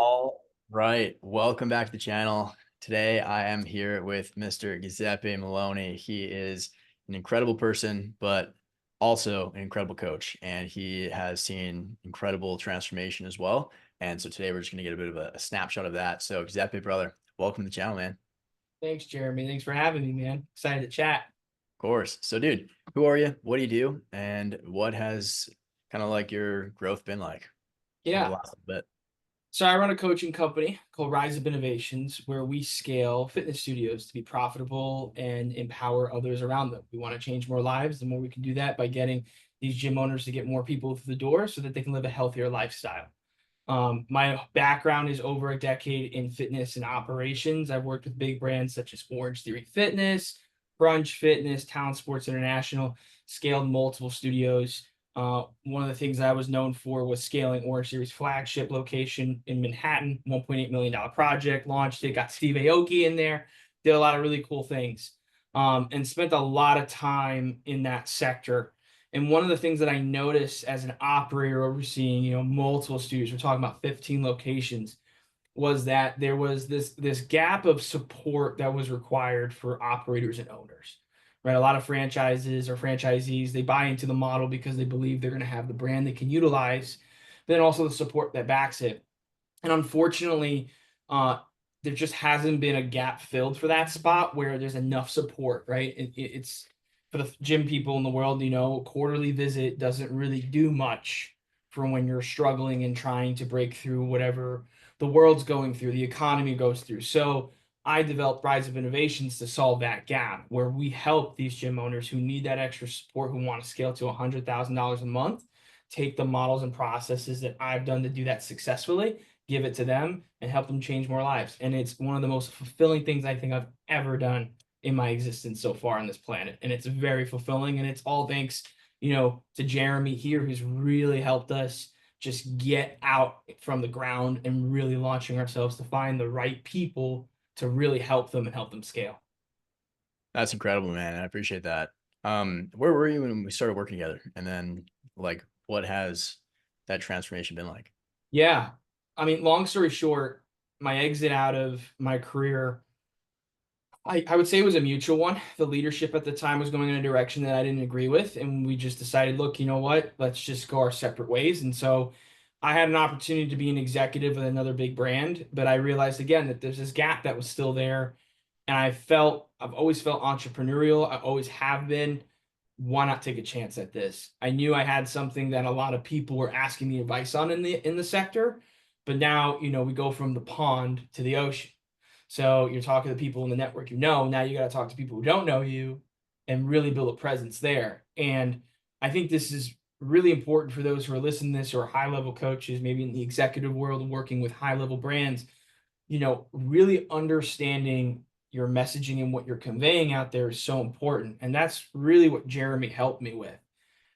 All right, welcome back to the channel. Today I am here with Mr. Giuseppe Maloney. He is an incredible person, but also an incredible coach, and he has seen incredible transformation as well. And so today we're just going to get a bit of a snapshot of that. So Giuseppe, brother, welcome to the channel, man. Thanks, Jeremy. Thanks for having me, man. Excited to chat. Of course. So dude, who are you? What do you do? And what has kind of like your growth been like over the Yeah. last little bit? So I run a coaching company called Rise Up Innovations where we scale fitness studios to be profitable and empower others around them. We want to change more lives. The more we can do that by getting these gym owners to get more people through the door so that they can live a healthier lifestyle. My background is over a decade in fitness and operations. I've worked with big brands such as Orange Theory Fitness, Brunch Fitness, Town Sports International, scaled multiple studios. One of the things I was known for was scaling Orange Theory's flagship location in Manhattan, $1.8 million project, launched it, got Steve Aoki in there, did a lot of really cool things, and spent a lot of time in that sector. And one of the things that I noticed as an operator overseeing, multiple studios, we're talking about 15 locations, was that there was this gap of support that was required for operators and owners. Right? A lot of franchises or franchisees, they buy into the model because they believe they're going to have the brand they can utilize, but then also the support that backs it. And unfortunately, uh, there just hasn't been a gap filled for that spot where there's enough support, right? It's for the gym people in the world, a quarterly visit doesn't really do much for when you're struggling and trying to break through whatever the world's going through, the economy goes through. So I developed Rise of Innovations to solve that gap where we help these gym owners who need that extra support, who want to scale to $100,000 a month, take the models and processes that I've done to do that successfully, give it to them, and help them change more lives. And it's one of the most fulfilling things I think I've ever done in my existence so far on this planet. And it's very fulfilling. And it's all thanks, to Jeremy here, who's really helped us just get out from the ground and really launching ourselves to find the right people to really help them and help them scale. That's incredible, man. I appreciate that. Where were you when we started working together? And then like what has that transformation been like? Yeah. I mean, long story short, my exit out of my career, I would say it was a mutual one. The leadership at the time was going in a direction that I didn't agree with. And we just decided, look, you know what? Let's just go our separate ways. And so I had an opportunity to be an executive with another big brand, but I realized again that there's this gap that was still there. And I've always felt entrepreneurial. I always have been. Why not take a chance at this? I knew I had something that a lot of people were asking me advice on in the sector, but now, we go from the pond to the ocean. So you're talking to people in the network, now you got to talk to people who don't know you and really build a presence there. And I think this is really important for those who are listening to this or high level coaches, maybe in the executive world, working with high level brands, really understanding your messaging and what you're conveying out there is so important. And that's really what Jeremy helped me with.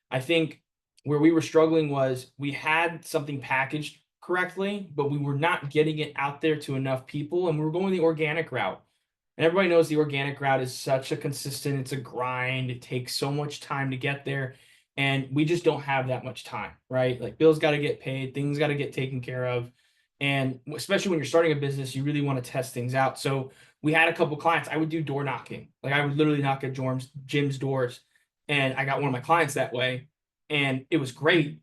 I think where we were struggling was we had something packaged correctly, but we were not getting it out there to enough people. And we were going the organic route. And everybody knows the organic route is such a consistent, it's a grind. It takes so much time to get there. And we just don't have that much time, right? Like bills got to get paid, things got to get taken care of. And especially when you're starting a business, you really want to test things out. So we had a couple clients. I would do door knocking. Like I would literally knock at gym's doors. And I got one of my clients that way. And it was great.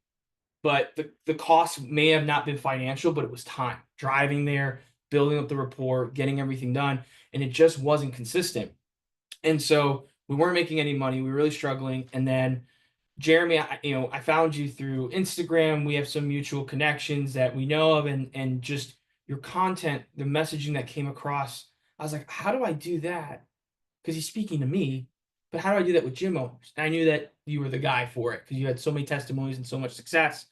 But the cost may have not been financial, but it was time. Driving there, building up the rapport, getting everything done. And it just wasn't consistent. And so we weren't making any money. We were really struggling. And then Jeremy, I found you through Instagram. We have some mutual connections that we know of, and just your content, the messaging that came across. I was like, how do I do that? Because he's speaking to me, but how do I do that with gym owners? And I knew that you were the guy for it because you had so many testimonies and so much success.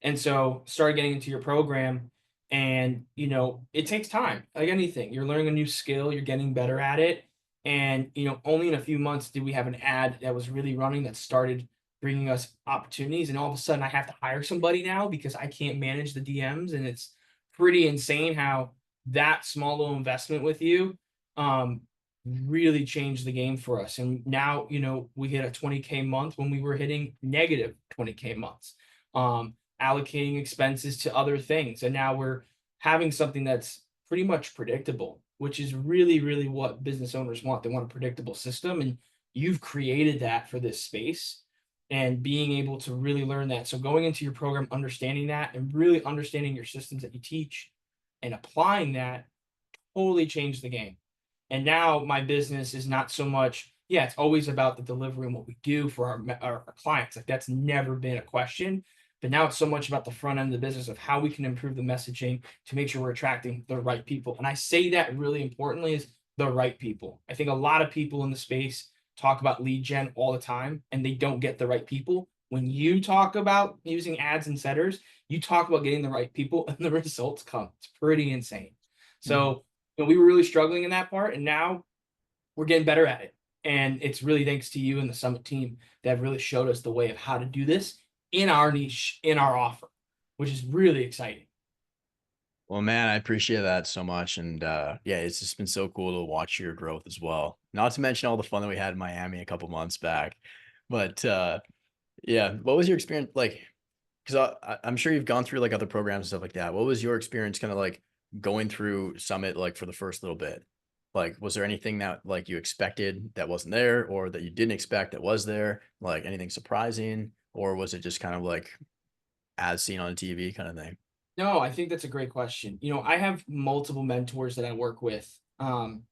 And so started getting into your program, and it takes time. Like anything, you're learning a new skill, you're getting better at it. And only in a few months did we have an ad that was really running that started bringing us opportunities. And all of a sudden, I have to hire somebody now because I can't manage the DMs, and it's pretty insane how that small little investment with you um, really changed the game for us. And now, we hit a 20K month when we were hitting negative 20K months. Allocating expenses to other things. And now we're having something that's pretty much predictable, which is really, really what business owners want. They want a predictable system, and you've created that for this space and being able to really learn that. So going into your program, understanding that and really understanding your systems that you teach and applying that totally changed the game. And now my business is not so much, yeah, it's always about the delivery and what we do for our clients. Like that's never been a question. But now it's so much about the front end of the business of how we can improve the messaging to make sure we're attracting the right people. And I say that really importantly is the right people. I think a lot of people in the space talk about lead gen all the time and they don't get the right people. When you talk about using ads and setters, you talk about getting the right people and the results come. It's pretty insane. Mhm. So we were really struggling in that part, and now we're getting better at it. And it's really thanks to you and the Summit team that have really showed us the way of how to do this in our niche, in our offer, which is really exciting. Well, man, I appreciate that so much. And yeah, it's just been so cool to watch your growth as well. Not to mention all the fun that we had in Miami a couple months back. But yeah, what was your experience like? Because I'm sure you've gone through like other programs and stuff like that. What was your experience kind of like going through Summit like for the first little bit? Like, was there anything that like you expected that wasn't there, or that you didn't expect that was there? Like anything surprising, or was it just kind of like as seen on TV kind of thing? No, I think that's a great question. I have multiple mentors that I work with, and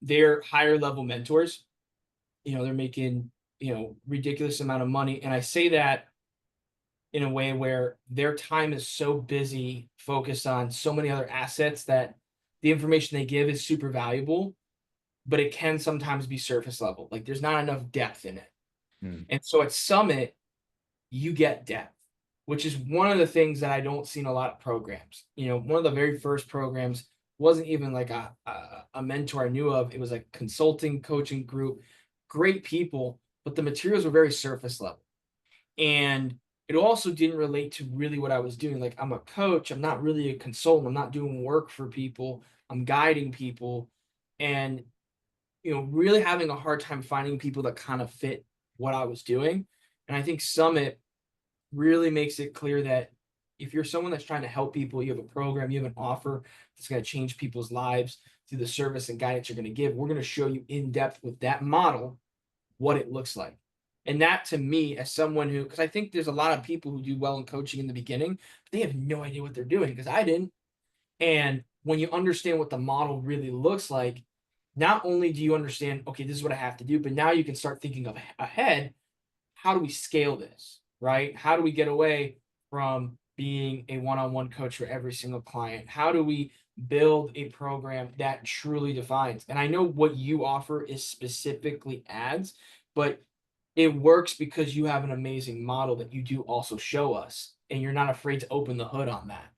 they're higher level mentors. They're making, ridiculous amount of money. And I say that in a way where their time is so busy, focused on so many other assets that the information they give is super valuable, but it can sometimes be surface level. Like there's not enough depth in it. Hmm. And so at Summit, you get depth, which is one of the things that I don't see in a lot of programs. One of the very first programs wasn't even like a mentor I knew of. It was a consulting coaching group, great people, but the materials were very surface level. And it also didn't relate to really what I was doing. Like I'm a coach, I'm not really a consultant, I'm not doing work for people, I'm guiding people. And really having a hard time finding people that kind of fit what I was doing. And I think Summit really makes it clear that if you're someone that's trying to help people, you have a program, you have an offer that's going to change people's lives through the service and guidance you're going to give. We're going to show you in depth with that model what it looks like. And that to me, as someone who, because I think there's a lot of people who do well in coaching in the beginning, but they have no idea what they're doing because I didn't. And when you understand what the model really looks like, not only do you understand, okay, this is what I have to do, but now you can start thinking of ahead. How do we scale this, right? How do we get away from being a one-on-one coach for every single client? How do we build a program that truly defines? And I know what you offer is specifically ads, but it works because you have an amazing model that you do also show us, and you're not afraid to open the hood on that.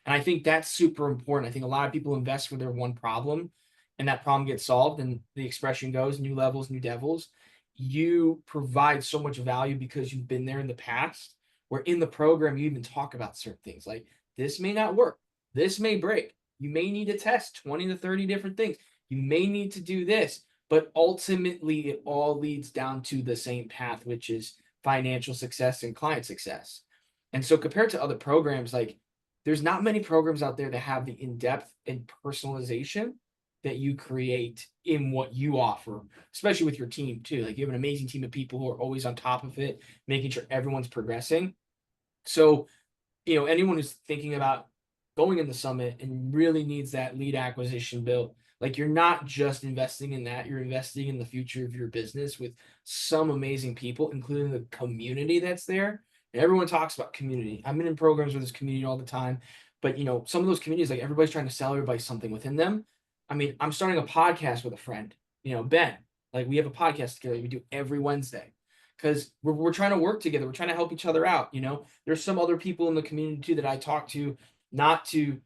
And I think that's super important. I think a lot of people invest for their one problem, and that problem gets solved, and the expression goes new levels, new devils. You provide so much value because you've been there in the past, where in the program you even talk about certain things like this may not work, this may break. You may need to test 20 to 30 different things. You may need to do this, but ultimately it all leads down to the same path, which is financial success and client success. And so compared to other programs, like there's not many programs out there that have the in-depth and personalization that you create in what you offer, especially with your team too. Like you have an amazing team of people who are always on top of it, making sure everyone's progressing. So, anyone who's thinking about going in the summit and really needs that lead acquisition built, like you're not just investing in that, you're investing in the future of your business with some amazing people, including the community that's there. And everyone talks about community. I've been in programs with this community all the time, but some of those communities, like everybody's trying to sell everybody something within them. I mean, I'm starting a podcast with a friend, Ben. Like we have a podcast together we do every Wednesday because we're trying to work together. We're trying to help each other out. There's some other people in the community too that I talk to, not to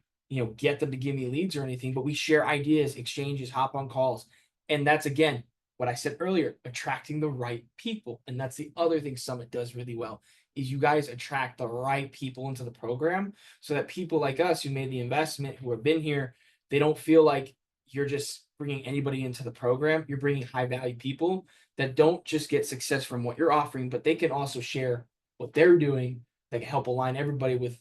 get them to give me leads or anything, but we share ideas, exchanges, hop on calls. And that's again what I said earlier, attracting the right people. And that's the other thing Summit does really well is you guys attract the right people into the program so that people like us who made the investment, who have been here, they don't feel like you're just bringing anybody into the program. You're bringing high value people that don't just get success from what you're offering, but they can also share what they're doing that can help align everybody with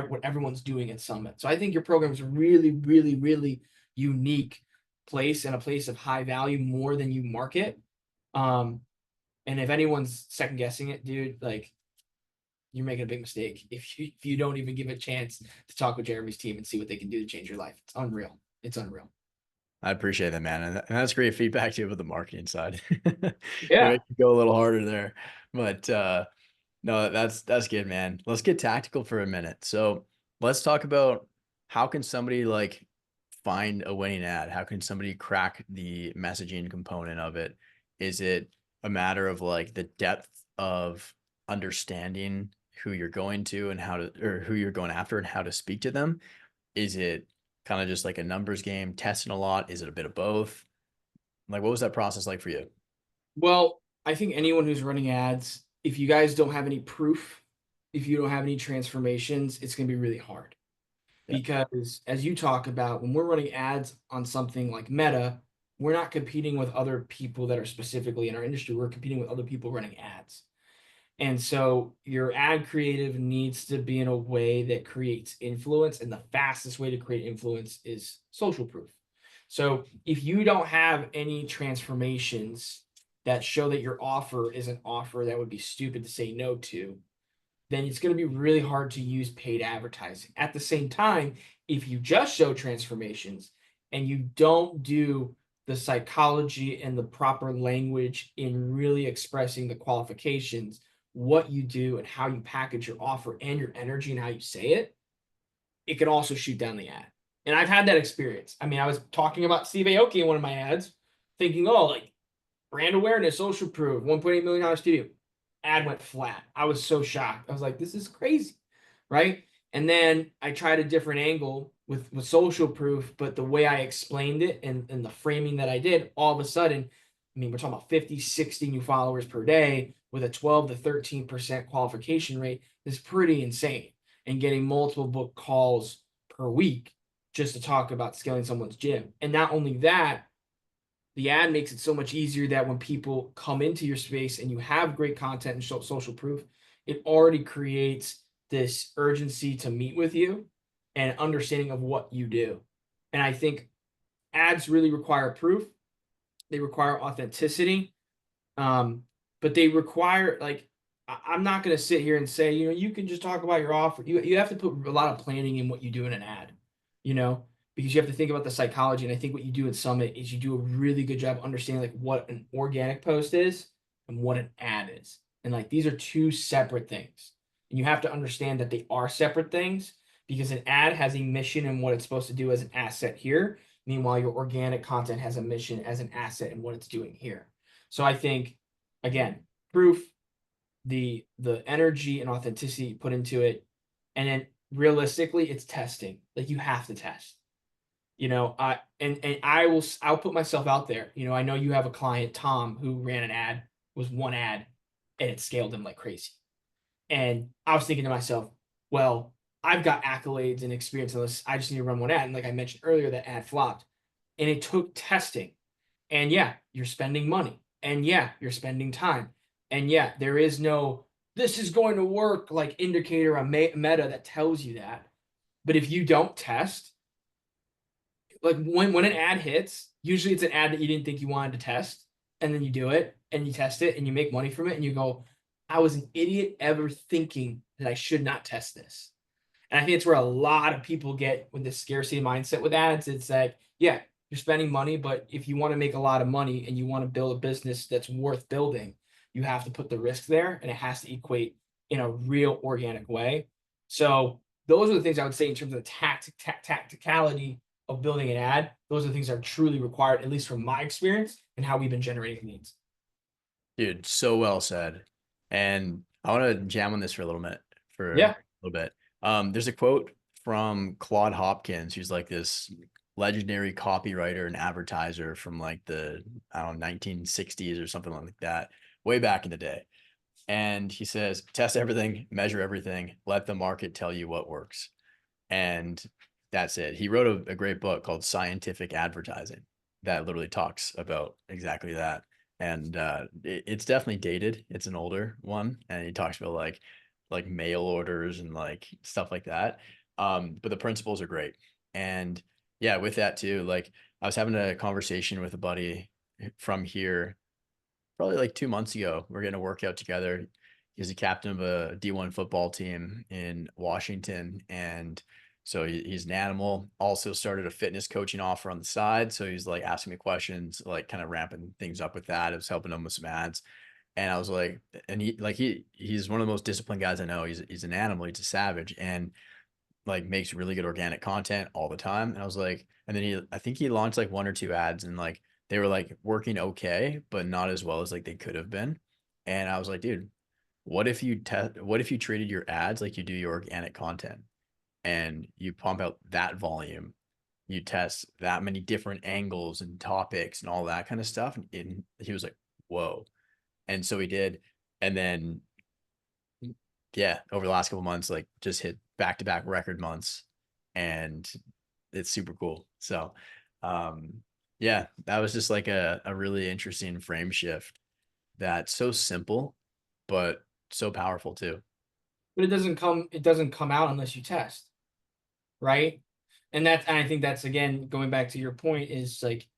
what everyone's doing at Summit. So I think your program is really, really, really unique place and a place of high value more than you market. Um, and if anyone's second guessing it, dude, like you're making a big mistake if you don't even give a chance to talk with Jeremy's team and see what they can do to change your life. It's unreal. It's unreal. I appreciate that, man. And that's great feedback too with the marketing side. It Yeah. makes you go a little harder there. But no, that's good, man. Let's get tactical for a minute. So let's talk about how can somebody like find a winning ad? How can somebody crack the messaging component of it? Is it a matter of like the depth of understanding who you're going to and how to, or who you're going after and how to speak to them? Is it kind of just like a numbers game, testing a lot? Is it a bit of both? Like, what was that process like for you? Well, I think anyone who's running ads, if you guys don't have any proof, if you don't have any transformations, it's going to be really hard. Yeah. Because as you talk about, when we're running ads on something like Meta, we're not competing with other people that are specifically in our industry. We're competing with other people running ads. And so your ad creative needs to be in a way that creates influence. And the fastest way to create influence is social proof. So if you don't have any transformations that show that your offer is an offer that would be stupid to say no to, then it's going to be really hard to use paid advertising. At the same time, if you just show transformations and you don't do the psychology and the proper language in really expressing the qualifications, what you do and how you package your offer and your energy and how you say it, it can also shoot down the ad. And I've had that experience. I mean, I was talking about Steve Aoki in one of my ads, thinking, oh, like brand awareness, social proof, $1.8 million studio. Ad went flat. I was so shocked. I was like, this is crazy. Right. And then I tried a different angle with social proof, but the way I explained it and the framing that I did, all of a sudden, I mean, we're talking about 50, 60 new followers per day with a 12 to 13% qualification rate is pretty insane. And getting multiple book calls per week just to talk about scaling someone's gym. And not only that, the ad makes it so much easier that when people come into your space and you have great content and social proof, it already creates this urgency to meet with you and understanding of what you do. And I think ads really require proof. They require authenticity. But they require like I'm not going to sit here and say, you can just talk about your offer. You have to put a lot of planning in what you do in an ad, you know, because you have to think about the psychology. And I think what you do at Summit is you do a really good job understanding like what an organic post is and what an ad is. And like these are two separate things. And you have to understand that they are separate things because an ad has a mission and what it's supposed to do as an asset here. Meanwhile, your organic content has a mission as an asset and what it's doing here. So I think, again, proof, the energy and authenticity put into it, and then realistically, it's testing. Like you have to test. I'll put myself out there. I know you have a client, Tom, who ran an ad, was one ad, and it scaled him like crazy. And I was thinking to myself, well, I've got accolades and experience in this. I just need to run one ad. And like I mentioned earlier, that ad flopped. And it took testing. And yeah, you're spending money. And yeah, you're spending time. And yeah, there is no, this is going to work like indicator on Meta that tells you that. But if you don't test, like when an ad hits, usually it's an ad that you didn't think you wanted to test. And then you do it and you test it and you make money from it. And you go, I was an idiot ever thinking that I should not test this. And I think it's where a lot of people get with this scarcity mindset with ads. It's like, yeah, you're spending money, but if you want to make a lot of money and you want to build a business that's worth building, you have to put the risk there and it has to equate in a real organic way. So those are the things I would say in terms of the tacticality of building an ad. Those are the things that are truly required, at least from my experience and how we've been generating leads. Dude, so well said. And I want to jam on this for a little bit, Yeah. There's a quote from Claude Hopkins, who's like this legendary copywriter and advertiser from like the, I don't know, 1960s or something like that, way back in the day. And he says, test everything, measure everything, let the market tell you what works. And that's it. He wrote a great book called Scientific Advertising that literally talks about exactly that. And it's definitely dated. It's an older one. And he talks about like like mail orders and like stuff like that. But the principles are great. And yeah, with that too, like I was having a conversation with a buddy from here probably like 2 months ago. We're getting a workout together. He's a captain of a D1 football team in Washington. And so he's an animal. Also started a fitness coaching offer on the side. So he's like asking me questions, like kind of ramping things up with that. I was helping him with some ads. And I was like, and he's one of the most disciplined guys I know. He's an animal, he's a savage, and like makes really good organic content all the time. And I was like, and then I think he launched like one or two ads and like they were like working okay, but not as well as like they could have been. And I was like, dude, what if you treated your ads like you do your organic content and you pump out that volume, you test that many different angles and topics and all that kind of stuff. And he was like, whoa. And so he did. And then yeah, over the last couple months, like just hit back to back record months, and it's super cool. So, yeah, that was just like a really interesting frame shift that's so simple, but so powerful too. But it doesn't come out unless you test, right? And I think that's, again, going back to your point, is like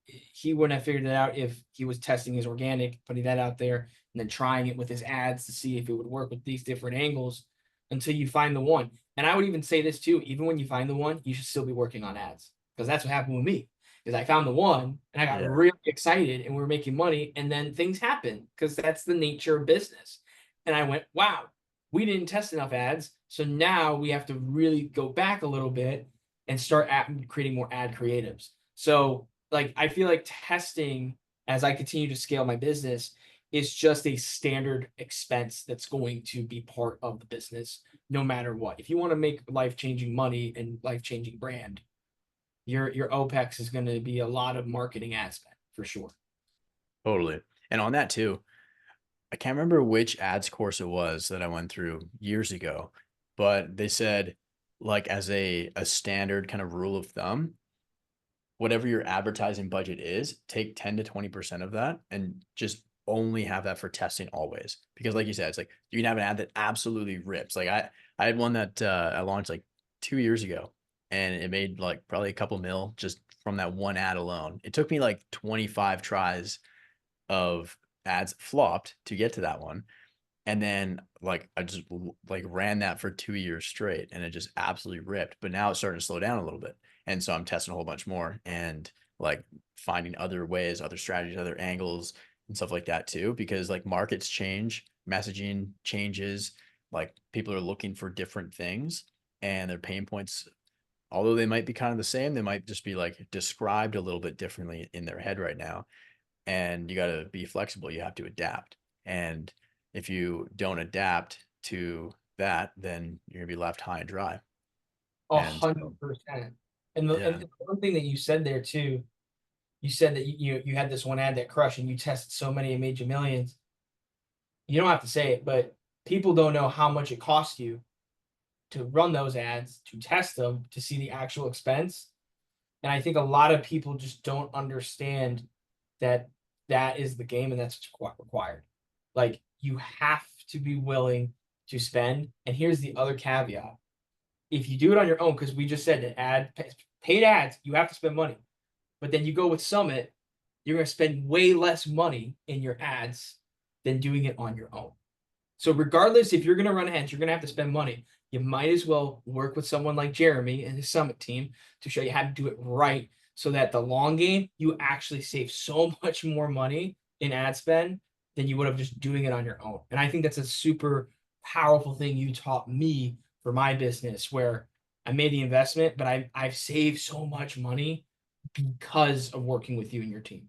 he wouldn't have figured it out if he was testing his organic, putting that out there, and then trying it with his ads to see if it would work with these different angles until you find the one. And I would even say this too, even when you find the one, you should still be working on ads, because that's what happened with me. Is I found the one and I got Yeah, really excited and we were making money, and then things happen because that's the nature of business. And I went, wow, we didn't test enough ads. So now we have to really go back a little bit and start creating more ad creatives. So like I feel like testing, as I continue to scale my business, is just a standard expense that's going to be part of the business no matter what. If you want to make life-changing money and life-changing brand, your OPEX is going to be a lot of marketing ad spend for sure. totally. And on that too, I can't remember which ads course it was that I went through years ago, but they said like as a standard kind of rule of thumb, whatever your advertising budget is, take 10 to 20% of that and just only have that for testing always. Because like you said, it's like you can have an ad that absolutely rips. Like I had one that I launched like 2 years ago and it made like probably a couple mil just from that one ad alone. It took me like 25 tries of ads flopped to get to that one. And then like I just like ran that for 2 years straight and it just absolutely ripped. But now it's starting to slow down a little bit. And so I'm testing a whole bunch more and like finding other ways, other strategies, other angles and stuff like that too. Because like markets change, messaging changes, like people are looking for different things and their pain points, although they might be kind of the same, they might just be like described a little bit differently in their head right now. And you got to be flexible. You have to adapt. And if you don't adapt to that, then you're gonna be left high and dry. A And hundred so, percent. And yeah, the one thing that you said there too, you said that you had this one ad that crushed and you tested so many and made you millions. You don't have to say it, but people don't know how much it costs you to run those ads, to test them, to see the actual expense. And I think a lot of people just don't understand that that is the game and that's what's required. Like you have to be willing to spend. And here's the other caveat: if you do it on your own, because we just said that paid ads, you have to spend money. But then you go with Summit, you're going to spend way less money in your ads than doing it on your own. So regardless, if you're going to run ads, you're going to have to spend money. You might as well work with someone like Jeremy and his Summit team to show you how to do it right, so that the long game, you actually save so much more money in ad spend than you would have just doing it on your own. And I think that's a super powerful thing you taught me for my business, where I made the investment, but I've saved so much money because of working with you and your team.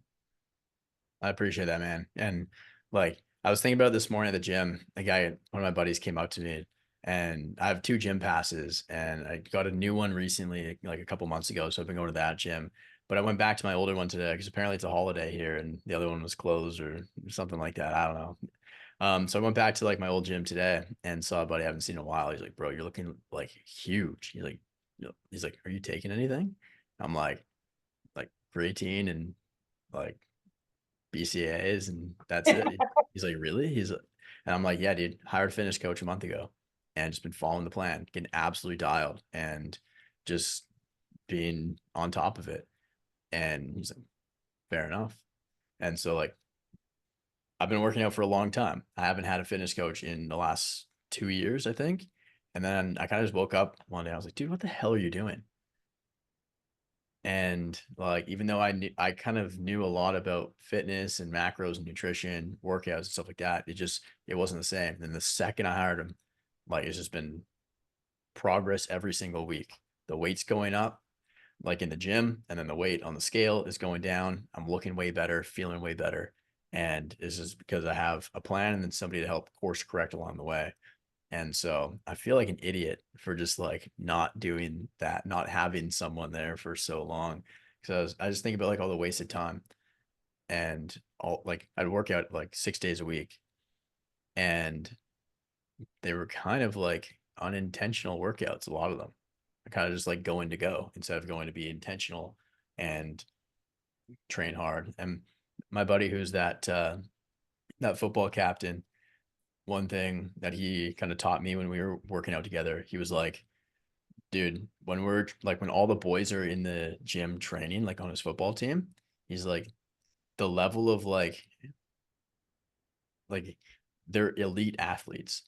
I appreciate that, man. And like I was thinking about this morning at the gym. A guy, one of my buddies, came up to me, and I have two gym passes, and I got a new one recently, like a couple months ago. So I've been going to that gym. But I went back to my older one today because apparently it's a holiday here, and the other one was closed or something like that. I don't know. So I went back to like my old gym today and saw a buddy I haven't seen in a while. He's like, bro, you're looking like huge. He's like, he's like, are you taking anything? I'm like creatine and like BCAAs and that's it. He's like, really? And I'm like, yeah, dude, hired a fitness coach a month ago. and just been following the plan, getting absolutely dialed and just being on top of it. And he's like, fair enough. And so like I've been working out for a long time. I haven't had a fitness coach in the last 2 years, I think. And then I kind of just woke up one day. I was like, dude, what the hell are you doing? And like, even though I kind of knew a lot about fitness and macros and nutrition, workouts and stuff like that, it wasn't the same. And then the second I hired him, like it's just been progress every single week. The weight's going up, like in the gym, and then the weight on the scale is going down. I'm looking way better, feeling way better. And it's just because I have a plan and then somebody to help course correct along the way. And so I feel like an idiot for just like not doing that, not having someone there for so long. Because I just think about like all the wasted time and all like I'd work out like 6 days a week and they were kind of like unintentional workouts, a lot of them. I kind of just like going to go instead of going to be intentional and train hard. And my buddy who's that football captain, one thing that he kind of taught me when we were working out together, he was like, dude, when all the boys are in the gym training, like on his football team, he's like, the level of like they're elite athletes.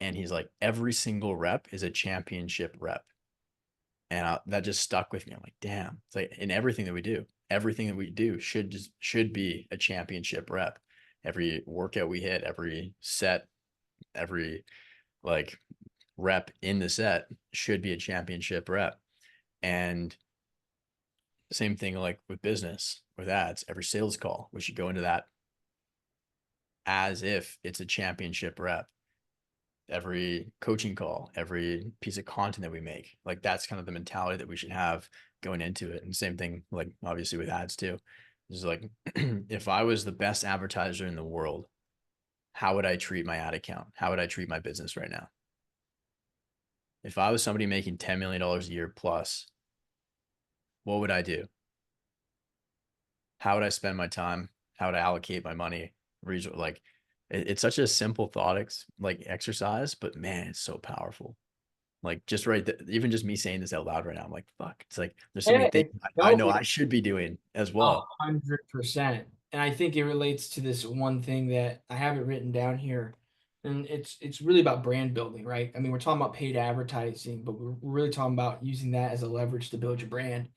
And he's like, every single rep is a championship rep. And that just stuck with me. I'm like, damn, it's like in everything that we do should be a championship rep. Every workout we hit, every set, every like rep in the set should be a championship rep. And same thing like with business, with ads, every sales call, we should go into that as if it's a championship rep. Every coaching call, every piece of content that we make, like that's kind of the mentality that we should have going into it. And same thing, like obviously with ads too. Is like, if I was the best advertiser in the world, how would I treat my ad account? How would I treat my business right now? If I was somebody making $10 million a year plus, what would I do? How would I spend my time? How would I allocate my money? Like it's such a simple like exercise, but man, it's so powerful. Like just even just me saying this out loud right now, I'm like, fuck. It's like there's so many Yeah, things I no, know I should be doing as well. 100%. And I think it relates to this one thing that I have it written down here. And it's really about brand building, right? I mean, we're talking about paid advertising, but we're really talking about using that as a leverage to build your brand.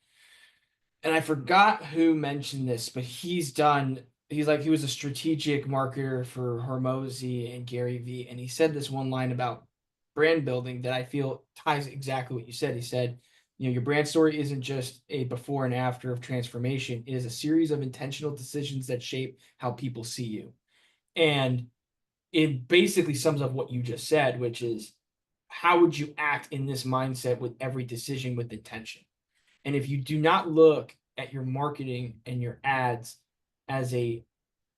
And I forgot who mentioned this, but he was a strategic marketer for Hormozy and Gary Vee, and he said this one line about brand building that I feel ties exactly what you said. He said, your brand story isn't just a before and after of transformation. It is a series of intentional decisions that shape how people see you. And it basically sums up what you just said, which is how would you act in this mindset with every decision with intention? And if you do not look at your marketing and your ads as a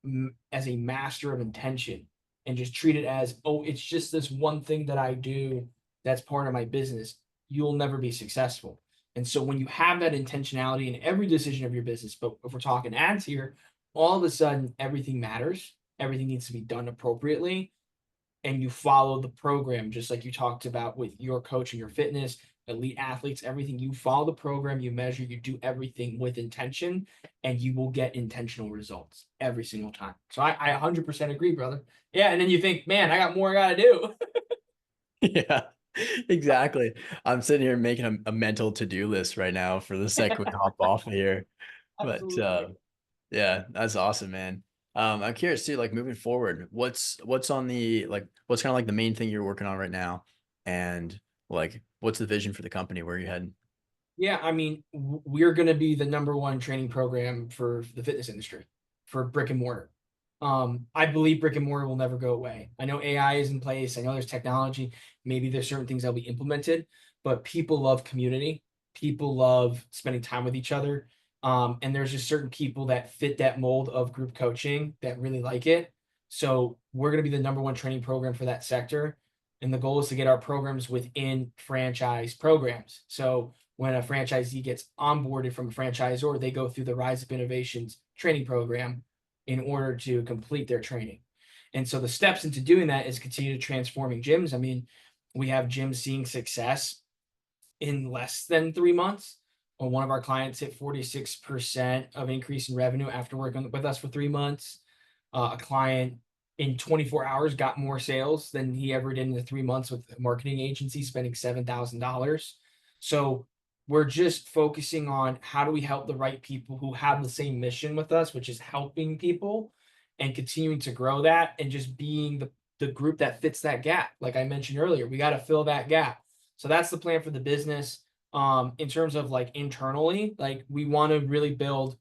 master of intention and just treat it as, oh, it's just this one thing that I do that's part of my business, you'll never be successful. And so when you have that intentionality in every decision of your business, but if we're talking ads here, all of a sudden everything matters. Everything needs to be done appropriately and you follow the program, just like you talked about with your coach and your fitness, elite athletes, everything. You follow the program, you measure, you do everything with intention, and you will get intentional results every single time. So I 100% agree, brother. Yeah. And then you think, man, I got more I got to do. Yeah, exactly. I'm sitting here making a mental to-do list right now for the second we hop off of here. But Absolutely. yeah, that's awesome, man. I'm curious too, like moving forward, what's on the like what's kind of like the main thing you're working on right now, and like what's the vision for the company? Where are you heading? Yeah, I mean, we're going to be the number one training program for the fitness industry for brick and mortar. I believe brick and mortar will never go away. I know AI is in place. I know there's technology. Maybe there's certain things that will be implemented, but people love community. People love spending time with each other. And there's just certain people that fit that mold of group coaching that really like it. So we're going to be the number one training program for that sector. And the goal is to get our programs within franchise programs. So when a franchisee gets onboarded from a franchisor, they go through the Rise Up Innovations training program in order to complete their training. And so the steps into doing that is continue to transforming gyms. I mean, we have gyms seeing success in less than 3 months. Or one of our clients hit 46% of increase in revenue after working with us for 3 months. A client in 24 hours got more sales than he ever did in the 3 months with a marketing agency, spending $7,000. So we're just focusing on how do we help the right people who have the same mission with us, which is helping people and continuing to grow that and just being the group that fits that gap. Like I mentioned earlier, we got to fill that gap. So that's the plan for the business. In terms of like internally, like we want to really build.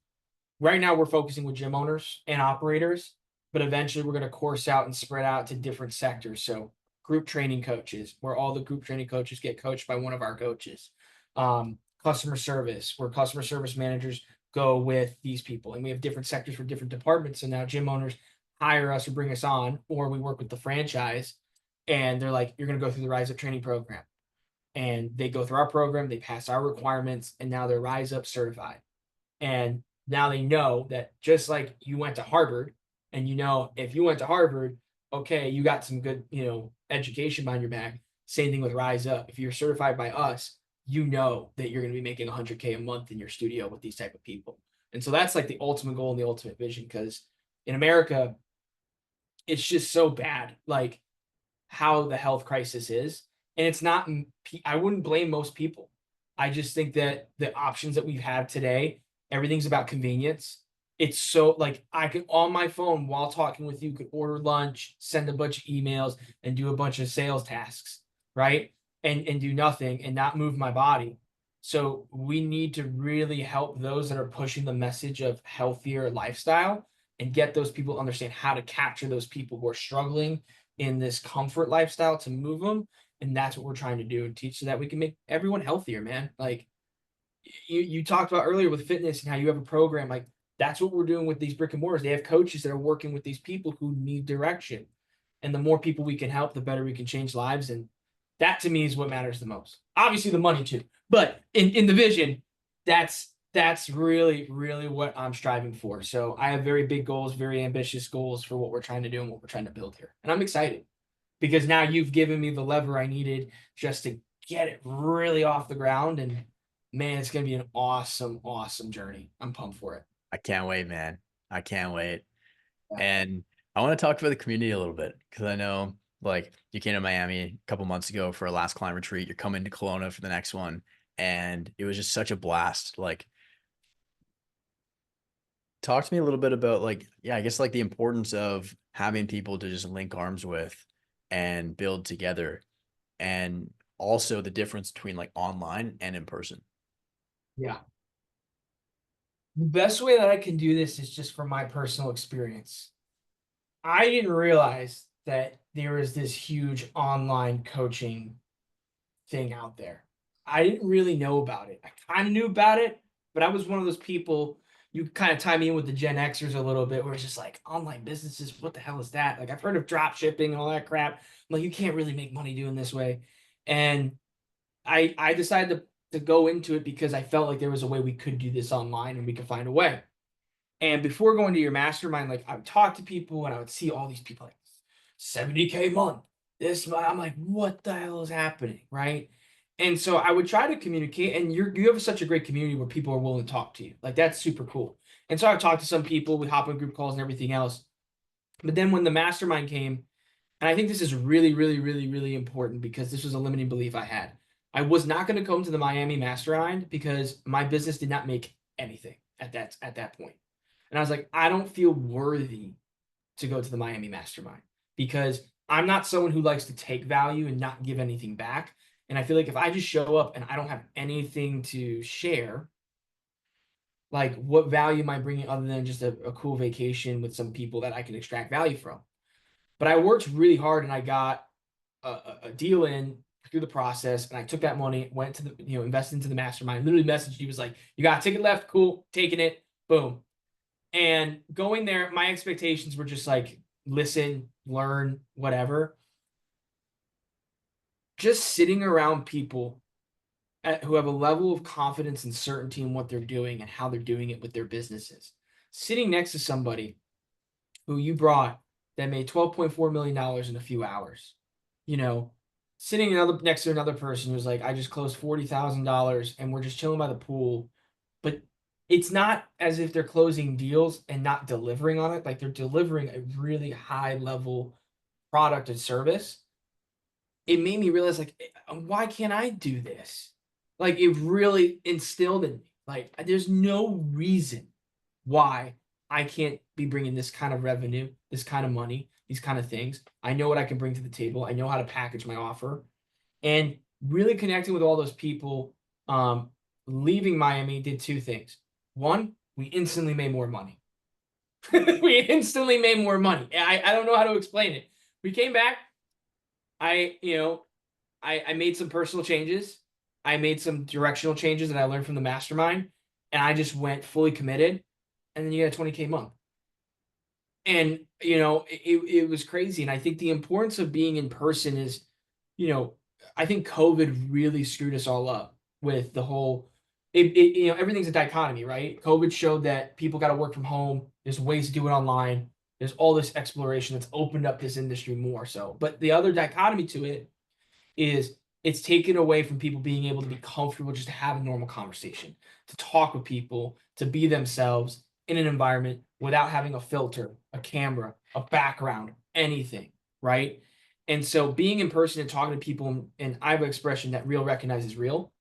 Right now, we're focusing with gym owners and operators, but eventually we're going to course out and spread out to different sectors. So group training coaches, where all the group training coaches get coached by one of our coaches. Customer service, where customer service managers go with these people, and we have different sectors for different departments. So now gym owners hire us or bring us on, or we work with the franchise, and they're like, "You're going to go through the Rise Up training program." And they go through our program, they pass our requirements, and now they're Rise Up certified. And now they know that just like you went to Harvard, and if you went to Harvard, okay, you got some good, education behind your back. Same thing with Rise Up. If you're certified by us, you know that you're going to be making 100K a month in your studio with these type of people. And so that's like the ultimate goal and the ultimate vision, because in America, it's just so bad. Like how the health crisis is. And it's not, I wouldn't blame most people. I just think that the options that we've had today, everything's about convenience. It's so like I could on my phone while talking with you, could order lunch, send a bunch of emails, and do a bunch of sales tasks, right? And do nothing and not move my body. So we need to really help those that are pushing the message of healthier lifestyle and get those people to understand how to capture those people who are struggling in this comfort lifestyle to move them. And that's what we're trying to do and teach so that we can make everyone healthier, man. Like you talked about earlier with fitness and how you have a program. Like that's what we're doing with these brick and mortars. They have coaches that are working with these people who need direction. And the more people we can help, the better we can change lives. And that to me is what matters the most. Obviously the money too. But in the vision, that's really, really what I'm striving for. So I have very big goals, very ambitious goals for what we're trying to do and what we're trying to build here. And I'm excited because now you've given me the lever I needed just to get it really off the ground. And man, it's going to be an awesome, awesome journey. I'm pumped for it. I can't wait, man. I can't wait. Yeah. And I want to talk about the community a little bit because I know like you came to Miami a couple months ago for a last climb retreat. You're coming to Kelowna for the next one. And it was just such a blast. Like, talk to me a little bit about like, yeah, I guess like the importance of having people to just link arms with and build together. And also the difference between like online and in person. Yeah. The best way that I can do this is just from my personal experience. I didn't realize that there was this huge online coaching thing out there. I didn't really know about it. I kind of knew about it, but I was one of those people. You kind of tie me in with the Gen Xers a little bit, where it's just like online businesses. What the hell is that? Like I've heard of drop shipping and all that crap. I'm like, you can't really make money doing this way. And I decided to go into it because I felt like there was a way we could do this online and we could find a way. And before going to your mastermind, like I would talk to people and I would see all these people like 70K a month. I'm like, what the hell is happening? Right. And so I would try to communicate, and you have such a great community where people are willing to talk to you. Like that's super cool. And so I would talk to some people, we hop on group calls and everything else. But then when the mastermind came, and I think this is really, really, really, really important because this was a limiting belief I had. I was not going to come to the Miami mastermind because my business did not make anything at that point. And I was like, I don't feel worthy to go to the Miami mastermind because I'm not someone who likes to take value and not give anything back. And I feel like if I just show up and I don't have anything to share, like what value am I bringing other than just a cool vacation with some people that I can extract value from? But I worked really hard and I got a deal in through the process, and I took that money, went to the, invested into the mastermind, literally messaged, he was like, you got a ticket left, cool, taking it, boom. And going there, my expectations were just like, listen, learn, whatever. Just sitting around people who have a level of confidence and certainty in what they're doing and how they're doing it with their businesses. Sitting next to somebody who you brought that made $12.4 million in a few hours, you know, sitting next to another person who's like, I just closed $40,000 and we're just chilling by the pool. But it's not as if they're closing deals and not delivering on it. Like they're delivering a really high level product and service. It made me realize, like, why can't I do this? Like it really instilled in me. Like there's no reason why I can't be bringing this kind of revenue, this kind of money, these kind of things. I know what I can bring to the table. I know how to package my offer, and really connecting with all those people. Um, Leaving Miami did two things. One, we instantly made more money. We instantly made more money. I don't know how to explain it. We came back. I, you know, I made some personal changes. I made some directional changes that I learned from the mastermind, and I just went fully committed. And then you get a 20K month. And it was crazy. And I think the importance of being in person is, you know, I think COVID really screwed us all up with the whole everything's a dichotomy, right? COVID showed that people got to work from home. There's ways to do it online. There's all this exploration that's opened up this industry more so. But the other dichotomy to it is it's taken away from people being able to be comfortable just to have a normal conversation, to talk with people, to be themselves in an environment without having a filter, a camera, a background, anything, right? And so being in person and talking to people, and I have an expression that real recognizes real.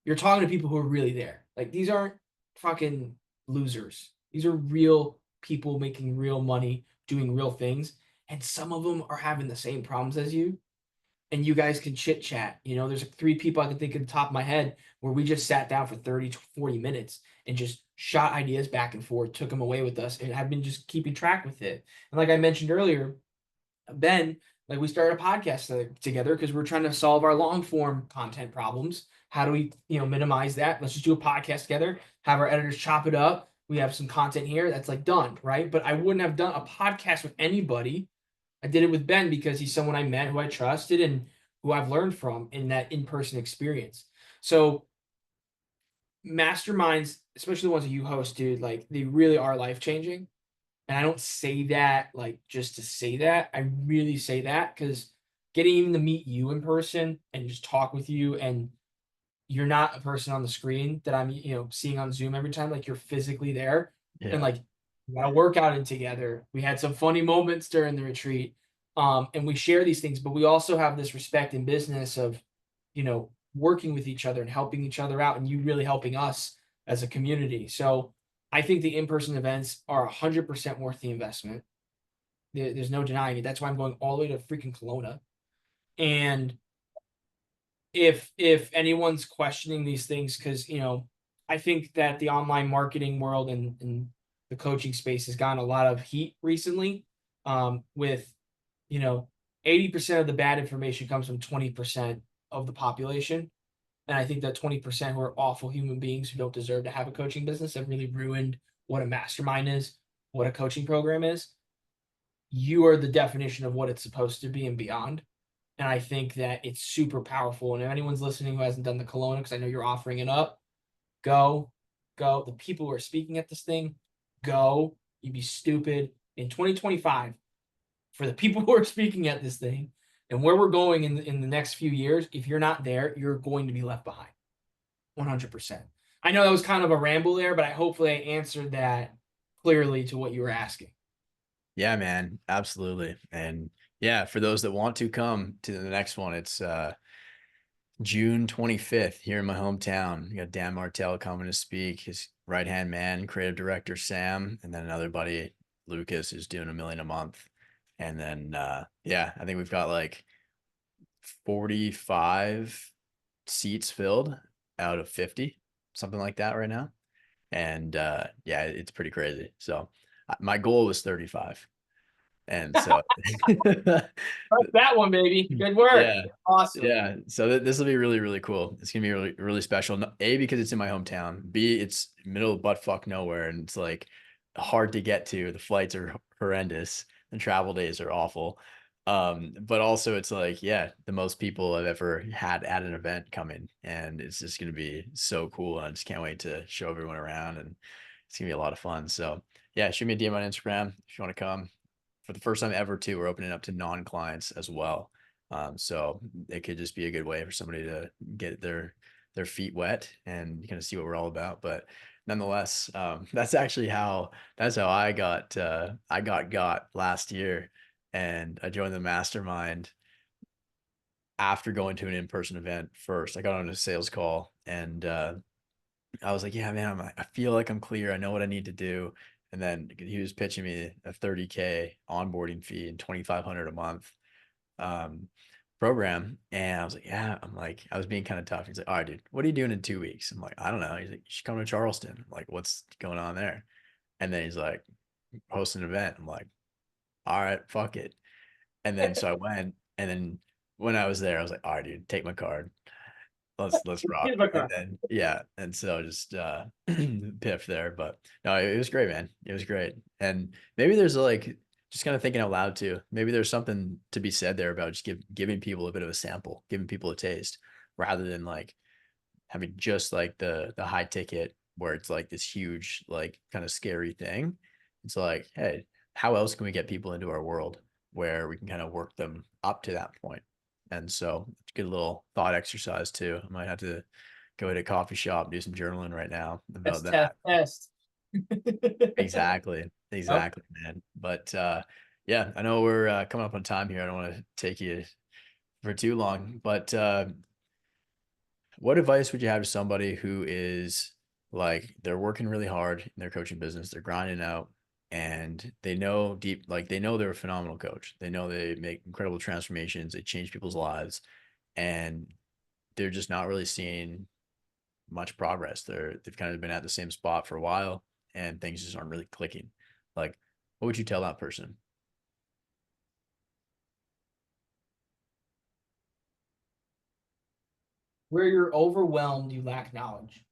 You're talking to people who are really there. Like these aren't fucking losers. These are real people making real money, doing real things. And some of them are having the same problems as you, and you guys can chit chat. There's like three people I can think of the top of my head where we just sat down for 30 to 40 minutes and just shot ideas back and forth, took them away with us, and have been just keeping track with it. And like I mentioned earlier, Ben, like we started a podcast together because we're trying to solve our long form content problems. How do we, minimize that? Let's just do a podcast together, have our editors chop it up. We have some content here that's like done, right? But I wouldn't have done a podcast with anybody. I did it with Ben because he's someone I met who I trusted and who I've learned from in that in-person experience. So masterminds, especially the ones that you host, dude, like they really are life-changing. And I don't say that like just to say that. I really say that because getting even to meet you in person and just talk with you, and you're not a person on the screen that I'm, seeing on Zoom every time. Like you're physically there, and Yeah. like we got a workout in together. We had some funny moments during the retreat, and we share these things. But we also have this respect in business of, working with each other and helping each other out, and you really helping us as a community. So I think the in-person events are 100% worth the investment. There's no denying it. That's why I'm going all the way to freaking Kelowna. And if anyone's questioning these things, because I think that the online marketing world and the coaching space has gotten a lot of heat recently, with 80% of the bad information comes from 20% of the population. And I think that 20% who are awful human beings who don't deserve to have a coaching business have really ruined what a mastermind is, what a coaching program is. You are the definition of what it's supposed to be and beyond. And I think that it's super powerful. And if anyone's listening who hasn't done the Kelowna, because I know you're offering it up, go, go. The people who are speaking at this thing, go. You'd be stupid. In 2025, for the people who are speaking at this thing and where we're going in the next few years, if you're not there, you're going to be left behind. 100%. I know that was kind of a ramble there, but I hopefully I answered that clearly to what you were asking. Yeah, man. Absolutely. And yeah, for those that want to come to the next one, it's June 25th here in my hometown. We got Dan Martell coming to speak, his right-hand man, creative director Sam, and then another buddy, Lucas, who's doing $1 million a month. And then yeah, I think we've got like 45 seats filled out of 50, something like that right now. And yeah, it's pretty crazy. So my goal was 35. And so That one, baby. Good work. yeah, Awesome. yeah. So this will be really, really cool. It's gonna be really, really special. A, because it's in my hometown. B, it's middle of butt fuck nowhere, and it's like hard to get to. The flights are horrendous. The travel days are awful. But also it's like, yeah, the most people I've ever had at an event coming, and it's just gonna be so cool. And I just can't wait to show everyone around, and it's gonna be a lot of fun. So yeah, shoot me a DM on Instagram if you want to come. For the first time ever too, we're opening up to non-clients as well. So it could just be a good way for somebody to get their feet wet and kind of see what we're all about. But nonetheless, that's actually that's how I got last year, and I joined the mastermind after going to an in-person event first. I got on a sales call, and I was like, yeah, man, I feel like I'm clear. I know what I need to do. And then he was pitching me a 30K onboarding fee and 2,500 a month um, program. And I was like, yeah, I was being kind of tough. He's like, all right, dude, what are you doing in 2 weeks? I'm like, I don't know. He's like, you should come to Charleston. I'm like, what's going on there? And then he's like, host an event. I'm like, all right, fuck it. And then so I went, and then when I was there, I was like, all right, dude, take my card. Let's rock. Here's my And card. then yeah, and so just piff there. But no, it was great, man. It was great. And maybe there's like just kind of thinking out loud too. Maybe there's something to be said there about just giving people a bit of a sample, giving people a taste, rather than like having just like the high ticket where it's like this huge, like kind of scary thing. It's like, hey, how else can we get people into our world where we can kind of work them up to that point? And so it's a good little thought exercise too. I might have to go to a coffee shop, do some journaling right now about Test, test, that. test. Exactly. Yep. Exactly, man. But yeah, I know we're coming up on time here. I don't want to take you for too long, but what advice would you have to somebody who is like they're working really hard in their coaching business, they're grinding out, and they know deep, like they know they're a phenomenal coach. They know they make incredible transformations, they change people's lives, and they're just not really seeing much progress. They've kind of been at the same spot for a while and things just aren't really clicking. Like, what would you tell that person? Where you're overwhelmed, you lack knowledge.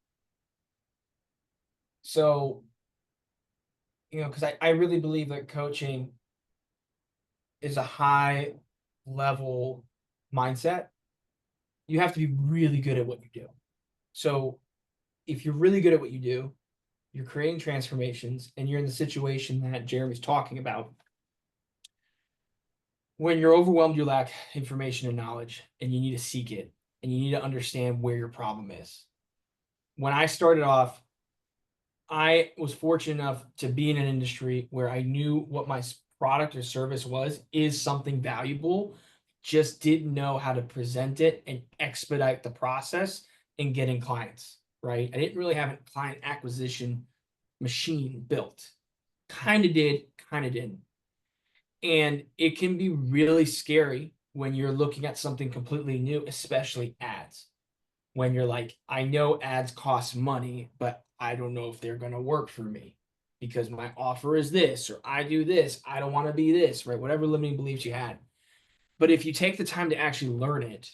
So, because I really believe that coaching is a high level mindset. You have to be really good at what you do. So, if you're really good at what you do, you're creating transformations, and you're in the situation that Jeremy's talking about. When you're overwhelmed, you lack information and knowledge, and you need to seek it, and you need to understand where your problem is. When I started off, I was fortunate enough to be in an industry where I knew what my product or service is something valuable, just didn't know how to present it and expedite the process in getting clients, right? I didn't really have a client acquisition machine built. Kind of did, kind of didn't. And it can be really scary when you're looking at something completely new, especially ads. When you're like, I know ads cost money, but I don't know if they're going to work for me because my offer is this, or I do this. I don't want to be this, right? Whatever limiting beliefs you had. But if you take the time to actually learn it,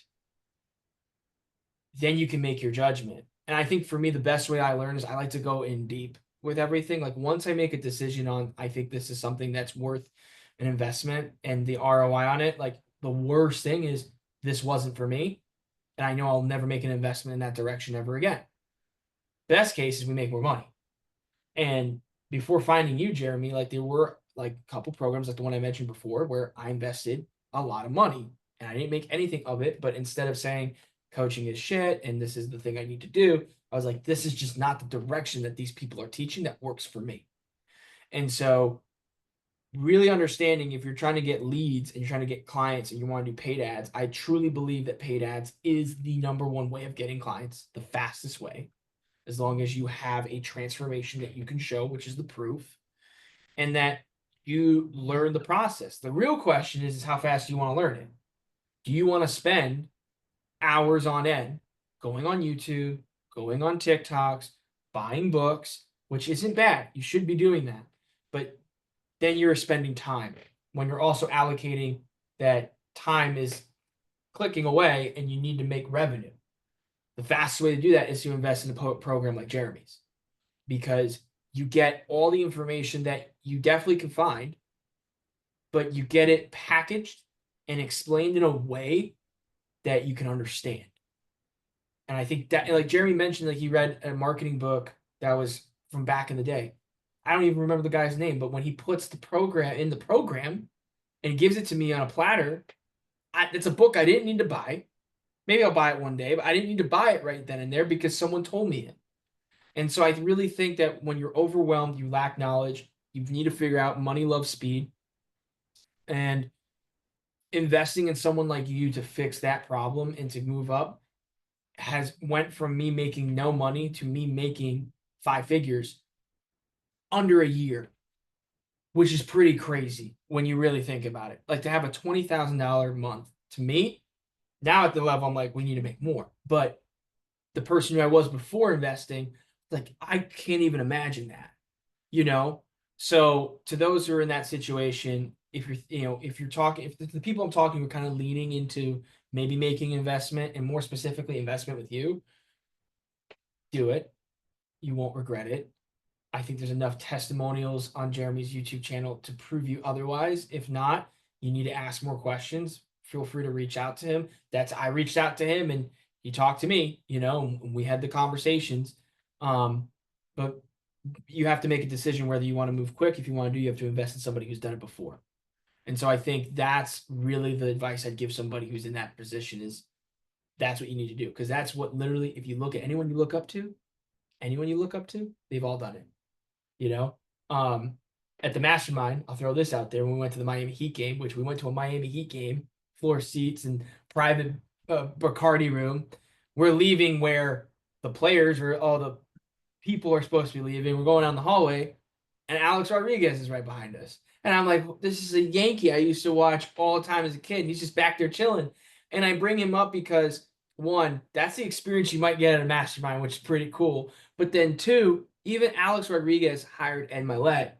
then you can make your judgment. And I think for me, the best way I learn is I like to go in deep with everything. Like once I make a decision on, I think this is something that's worth an investment and the ROI on it, like the worst thing is this wasn't for me. And I know I'll never make an investment in that direction ever again. Best case is we make more money. And before finding you, Jeremy, like there were like a couple programs like the one I mentioned before where I invested a lot of money and I didn't make anything of it. But instead of saying coaching is shit and this is the thing I need to do, I was like, this is just not the direction that these people are teaching that works for me. And so really understanding if you're trying to get leads and you're trying to get clients and you want to do paid ads, I truly believe that paid ads is the number one way of getting clients, the fastest way, as long as you have a transformation that you can show, which is the proof, and that you learn the process. The real question is how fast do you want to learn it? Do you want to spend hours on end going on YouTube, going on TikToks, buying books, which isn't bad. You should be doing that. But then you're spending time when you're also allocating that time is clicking away and you need to make revenue. The fastest way to do that is to invest in a program like Jeremy's because you get all the information that you definitely can find, but you get it packaged and explained in a way that you can understand. And I think that, like Jeremy mentioned, like he read a marketing book that was from back in the day. I don't even remember the guy's name, but when he puts the program in the program and gives it to me on a platter, It's a book I didn't need to buy. Maybe I'll buy it one day, but I didn't need to buy it right then and there because someone told me it. And so I really think that when you're overwhelmed, you lack knowledge, you need to figure out money loves speed, and investing in someone like you to fix that problem and to move up has went from me making no money to me making 5 figures under a year, which is pretty crazy when you really think about it. Like to have a $20,000 month to me, now at the level I'm like, we need to make more. But the person who I was before investing, like I can't even imagine that, you know? So to those who are in that situation, if you're talking, if the people I'm talking are kind of leaning into maybe making investment and more specifically investment with you, do it. You won't regret it. I think there's enough testimonials on Jeremy's YouTube channel to prove you otherwise. If not, you need to ask more questions. Feel free to reach out to him. I reached out to him and he talked to me, and we had the conversations. But you have to make a decision whether you want to move quick. If you want to you have to invest in somebody who's done it before. And so I think that's really the advice I'd give somebody who's in that position is that's what you need to do. Because that's what literally, if you look at anyone you look up to, they've all done it. You know, um, at the mastermind, I'll throw this out there. When we went to the Miami Heat game, which we went to a Miami Heat game, floor seats and private Bacardi room. We're leaving where the players or all the people are supposed to be leaving. We're going down the hallway, and Alex Rodriguez is right behind us. And I'm like, this is a Yankee I used to watch all the time as a kid. And he's just back there chilling. And I bring him up because one, that's the experience you might get at a mastermind, which is pretty cool. But then two, even Alex Rodriguez hired Ed Milet,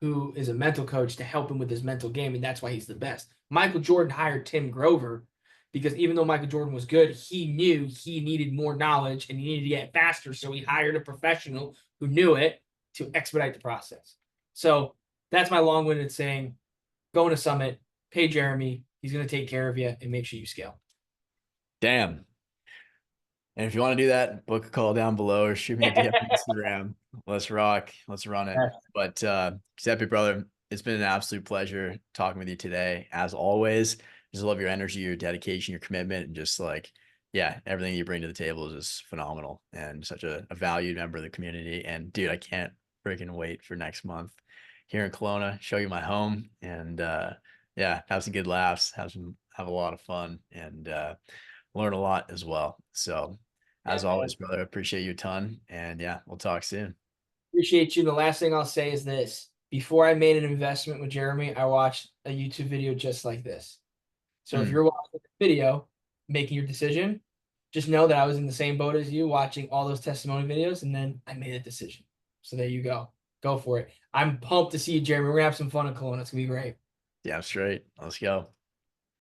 who is a mental coach, to help him with his mental game, and that's why he's the best. Michael Jordan hired Tim Grover because even though Michael Jordan was good, he knew he needed more knowledge and he needed to get faster, so he hired a professional who knew it to expedite the process. So that's my long-winded saying, go in a summit, pay Jeremy, he's going to take care of you, and make sure you scale. Damn. And if you want to do that, book a call down below or shoot me a DM on Instagram. Let's rock. Let's run it. But Giuseppe, brother, it's been an absolute pleasure talking with you today. As always, just love your energy, your dedication, your commitment, and just like, yeah, everything you bring to the table is just phenomenal and such a valued member of the community. And dude, I can't freaking wait for next month here in Kelowna, show you my home and yeah, have some good laughs, have a lot of fun and learn a lot as well. So as always, brother, I appreciate you a ton. And yeah, we'll talk soon. Appreciate you. The last thing I'll say is this. Before I made an investment with Jeremy, I watched a YouTube video just like this. So if you're watching the video, making your decision, just know that I was in the same boat as you, watching all those testimony videos, and then I made a decision. So there you go. Go for it. I'm pumped to see you, Jeremy. We're going to have some fun in Kelowna. It's going to be great. Yeah, straight. Let's go.